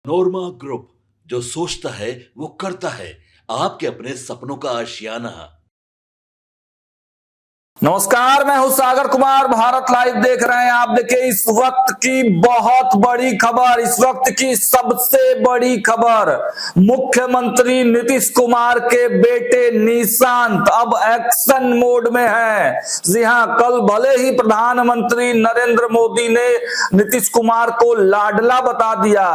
नोरमा group, जो सोचता है वो करता है। आपके अपने सपनों का आशियाना। नमस्कार, मैं हूं सागर कुमार। भारत लाइव देख रहे हैं आप। देखिए, इस वक्त की बहुत बड़ी खबर, इस वक्त की सबसे बड़ी खबर, मुख्यमंत्री नीतीश कुमार के बेटे निशांत अब एक्शन मोड में है। जी हां, कल भले ही प्रधानमंत्री नरेंद्र मोदी ने नीतीश कुमार को लाडला बता दिया,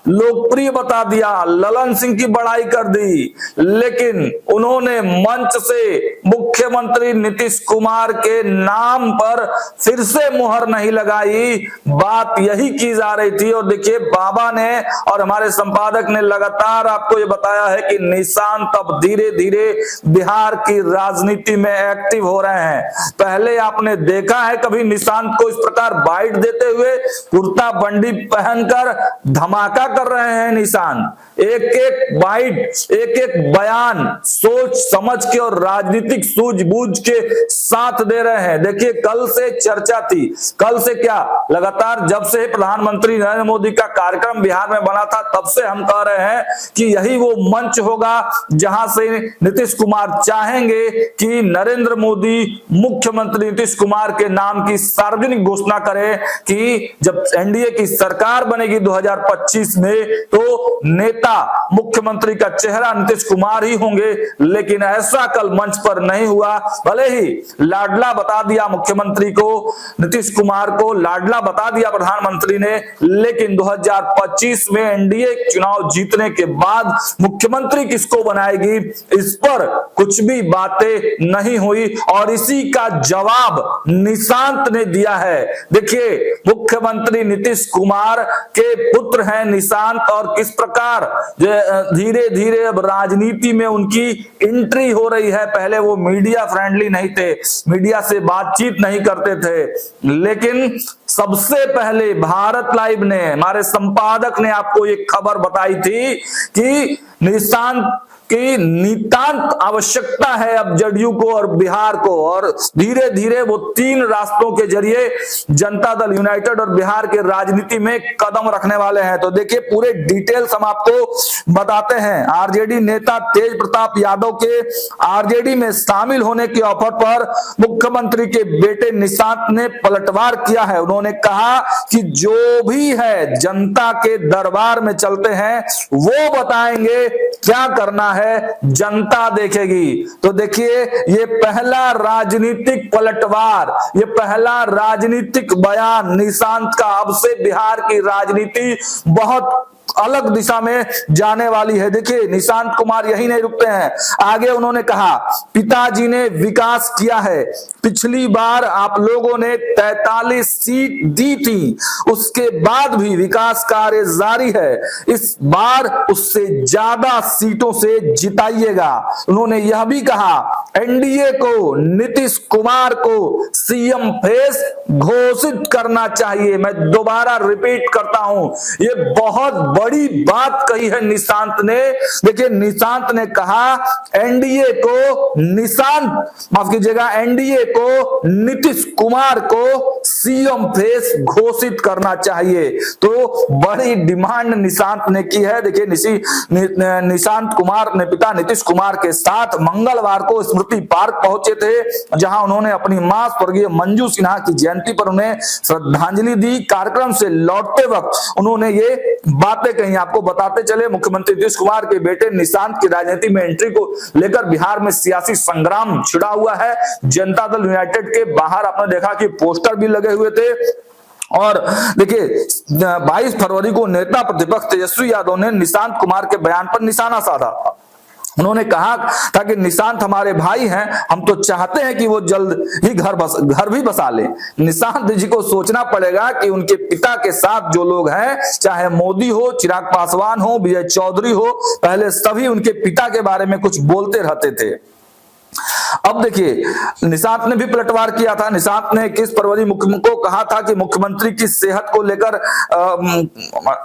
लोकप्रिय बता दिया, ललन सिंह की बड़ाई कर दी, लेकिन उन्होंने मंच से मुख्यमंत्री नीतीश कुमार के नाम पर फिर से मुहर नहीं लगाई। बात यही की जा रही थी। और देखिए, बाबा ने और हमारे संपादक ने लगातार आपको ये बताया है कि निशांत अब धीरे धीरे बिहार की राजनीति में एक्टिव हो रहे हैं। पहले आपने देखा है कभी निशांत को इस प्रकार बाइट देते हुए? कुर्ता बंडी पहनकर धमाका कर रहे हैं निशांत। एक एक बाइट, एक एक बयान सोच समझ के और राजनीतिक सूझबूझ के साथ दे रहे हैं। देखिए, कल से चर्चा थी। कल से क्या, लगातार जब से प्रधानमंत्री नरेंद्र मोदी का कार्यक्रम बिहार में बना था, तब से हम कह रहे हैं कि यही वो मंच होगा जहां से नीतीश कुमार चाहेंगे कि नरेंद्र मोदी मुख्यमंत्री नीतीश कुमार के नाम की सार्वजनिक घोषणा करे कि जब एनडीए की सरकार बनेगी 2025 में, तो नेता मुख्यमंत्री का चेहरा नीतीश कुमार ही होंगे। लेकिन ऐसा कल मंच पर नहीं हुआ। भले ही लाडला बता दिया मुख्यमंत्री को, नीतीश कुमार को लाडला बता दिया प्रधानमंत्री ने, लेकिन 2025 में एनडीए चुनाव जीतने के बाद मुख्यमंत्री किसको बनाएगी, इस पर कुछ भी बातें नहीं हुई। और इसी का जवाब निशांत ने दिया है। देखिए, मुख्यमंत्री नीतीश कुमार के पुत्र हैं निशांत, और किस प्रकार धीरे धीरे अब राजनीति में उनकी एंट्री हो रही है। पहले वो मीडिया फ्रेंडली नहीं थे, मीडिया से बातचीत नहीं करते थे, लेकिन सबसे पहले भारत लाइव ने, हमारे संपादक ने आपको ये खबर बताई थी कि निशांत की नितांत आवश्यकता है अब जदयू को और बिहार को, और धीरे धीरे वो तीन रास्तों के जरिए जनता दल यूनाइटेड और बिहार के राजनीति में कदम रखने वाले हैं। तो देखिए, पूरे डिटेल्स हम आपको बताते हैं। आरजेडी नेता तेज प्रताप यादव के आरजेडी में शामिल होने के ऑफर पर मुख्यमंत्री के बेटे निशांत ने पलटवार किया है। उन्होंने कहा कि जो भी है जनता के दरबार में चलते हैं, वो बताएंगे क्या करना है, जनता देखेगी। तो देखिए, ये पहला राजनीतिक पलटवार, ये पहला राजनीतिक बयान निशांत का। अब से बिहार की राजनीति बहुत अलग दिशा में जाने वाली है। देखिए, निशांत कुमार यही नहीं रुकते हैं, आगे उन्होंने कहा, पिताजी ने विकास किया है। पिछली बार आप लोगों ने 43 सीट दी थी, उसके बाद भी विकास कार्य जारी है। इस बार उससे ज्यादा सीटों से जिताइएगा। उन्होंने यह भी कहा, एनडीए को, नीतीश कुमार को सीएम फेस घोषित करना चाहिए। मैं दोबारा रिपीट करता हूं, ये बहुत बड़ी बात कही है निशांत ने। देखिए, निशांत ने कहा एनडीए को, माफ कीजिएगा, एनडीए को नीतीश कुमार को सीएम फेस घोषित करना चाहिए। तो बड़ी डिमांड निशांत ने की है। देखिए, निशांत कुमार ने पिता नीतीश कुमार के साथ मंगलवार को स्मृति पार्क पहुंचे थे, जहां उन्होंने अपनी मां स्वर्गीय मंजू सिन्हा की जयंती पर उन्हें श्रद्धांजलि दी। कार्यक्रम से लौटते वक्त उन्होंने ये बातें कहीं आपको बताते चले। मुख्यमंत्री नीतीश कुमार के बेटे निशांत की राजनीति में एंट्री को लेकर बिहार में सियासी संग्राम छिड़ा हुआ है। जनता दल यूनाइटेड के बाहर आपने देखा कि पोस्टर भी लगे हुए थे। और देखिए, 22 फरवरी को नेता प्रतिपक्ष तेजस्वी यादव ने निशांत कुमार के बयान पर निशाना साधा। उन्होंने कहा था कि निशांत हमारे भाई हैं, हम तो चाहते हैं कि वो जल्द ही घर भी बसा ले। निशांत जी को सोचना पड़ेगा कि उनके पिता के साथ जो लोग हैं, चाहे मोदी हो, चिराग पासवान हो, विजय चौधरी हो, पहले सभी उनके पिता के बारे में कुछ बोलते रहते थे। अब देखिए निशांत ने भी पलटवार किया था। निशांत ने 21 फरवरी को कहा था कि मुख्यमंत्री की सेहत को लेकर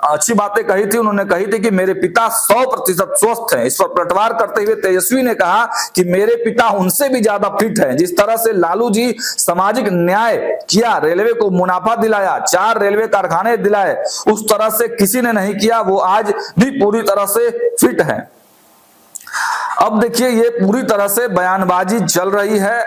अच्छी बातें कही थी। उन्होंने कही थी कि मेरे पिता 100% स्वस्थ हैं। इस पर पलटवार करते हुए तेजस्वी ने कहा कि मेरे पिता उनसे भी ज्यादा फिट हैं। जिस तरह से लालू जी सामाजिक न्याय किया, रेलवे को मुनाफा दिलाया, 4 रेलवे कारखाने दिलाए, उस तरह से किसी ने नहीं किया। वो आज भी पूरी तरह से फिट है। अब देखिए ये पूरी तरह से बयानबाजी चल रही है।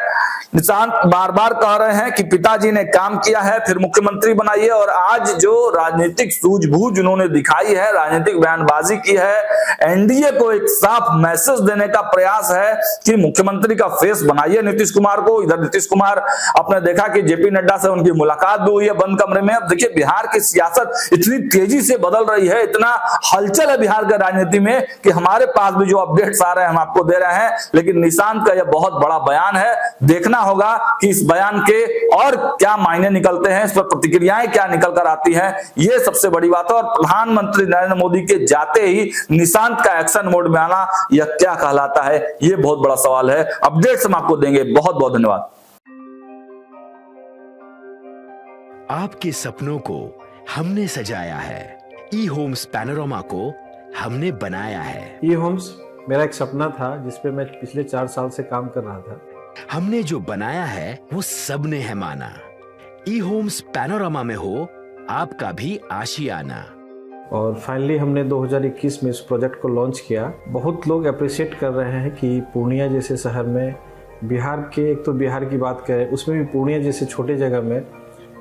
निशांत बार बार कह रहे हैं कि पिताजी ने काम किया है फिर मुख्यमंत्री बनाइए, और आज जो राजनीतिक सूझबूझ उन्होंने दिखाई है, राजनीतिक बयानबाजी की है, एनडीए को एक साफ मैसेज देने का प्रयास है कि मुख्यमंत्री का फेस बनाइए नीतीश कुमार को। इधर नीतीश कुमार, आपने देखा कि जेपी नड्डा से उनकी मुलाकात भी हुई है बंद कमरे में। अब देखिए बिहार की सियासत इतनी तेजी से बदल रही है, इतना हलचल है बिहार की राजनीति में कि हमारे पास भी जो अपडेट्स आ रहे हैं हम आपको दे रहे हैं। लेकिन निशांत का यह बहुत बड़ा बयान है, देखना होगा कि इस बयान के और क्या मायने निकलते हैं, इस पर प्रतिक्रियाएं क्या निकल कर आती हैं, ये सबसे बड़ी बात है। और प्रधानमंत्री नरेंद्र मोदी के जाते ही निशांत का एक्शन मोड में आना, यह क्या कहलाता है, ये बहुत बड़ा सवाल है। अपडेट्स हम आपको देंगे। बहुत बहुत धन्यवाद। आपके सपनों को हमने सजाया है, ई होम्स पैनोरमा को हमने बनाया है। ई होम्स मेरा एक सपना था जिसपे मैं पिछले 4 साल से काम कर रहा था। हमने जो बनाया है वो सबने है माना। ई होम्स पैनोरमा में हो आपका भी आशियाना। और फाइनली हमने 2021 में इस प्रोजेक्ट को लॉन्च किया। बहुत लोग अप्रिशिएट कर रहे हैं कि पूर्णिया जैसे शहर में, बिहार के, एक तो बिहार की बात करें उसमें भी पूर्णिया जैसे छोटे जगह में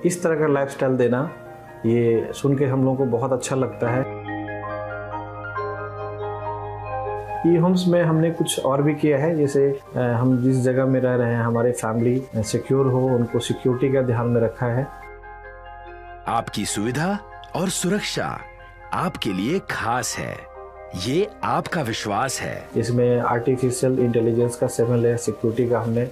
इस तरह का लाइफस्टाइल देना, ये सुन के हम लोगों को बहुत अच्छा लगता है। ई होम्स में हमने कुछ और भी किया है, जैसे हम जिस जगह में रह रहे हैं हमारे फैमिली सिक्योर हो, उनको सिक्योरिटी का ध्यान में रखा है। आपकी सुविधा और सुरक्षा आपके लिए खास है, ये आपका विश्वास है। इसमें आर्टिफिशियल इंटेलिजेंस का 7 लेयर सिक्योरिटी का हमने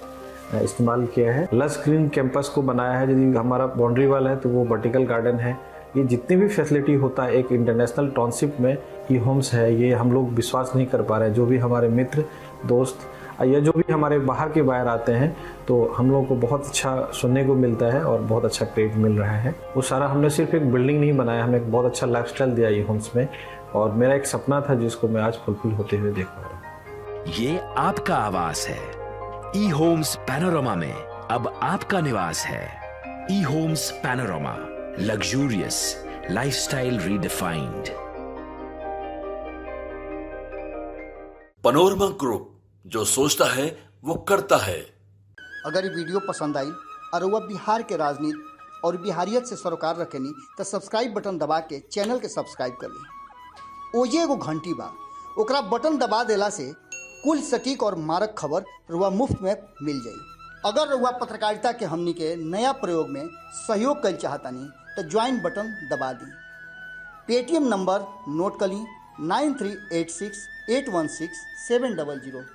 इस्तेमाल किया है। लस ग्रीन कैंपस को बनाया है। यदि हमारा बाउंड्री वाल है तो वो वर्टिकल गार्डन है। ये जितनी भी फैसिलिटी होता है एक इंटरनेशनल टाउनशिप में, ई होम्स है, ये हम लोग विश्वास नहीं कर पा रहे हैं। जो भी हमारे मित्र दोस्त या जो भी हमारे बाहर के बाहर आते हैं तो हम लोगों को बहुत अच्छा सुनने को मिलता है और बहुत अच्छा क्रेडिट मिल रहा है। वो सारा हमने सिर्फ एक बिल्डिंग नहीं बनाया, हमें एक बहुत अच्छा लाइफस्टाइल दिया ई होम्स में, और मेरा एक सपना था जिसको मैं आज फुलफिल होते हुए देख पा रहा हूँ। ये आपका आवास है। ई होम्स पैनोरमा में अब आपका निवास है। E homes Panorama, luxurious lifestyle redefined. Panorama group, जो सोचता है वो करता है। अगर ये वीडियो पसंद आई और वह बिहार के राजनीति और बिहारियत से सरोकार रखेनी तो सब्सक्राइब बटन दबा के चैनल के सब्सक्राइब कर ली। ओजे एगो घंटी बा, ओकरा बटन दबा देला से कुल सटीक और मारक खबर रुआ मुफ्त में मिल जाई। अगर रुआ पत्रकारिता के हमनी के नया प्रयोग में सहयोग कर चाहतानी तो ज्वाइन बटन दबा दी। पेटीएम नंबर नोट कर ली 9386 816 700।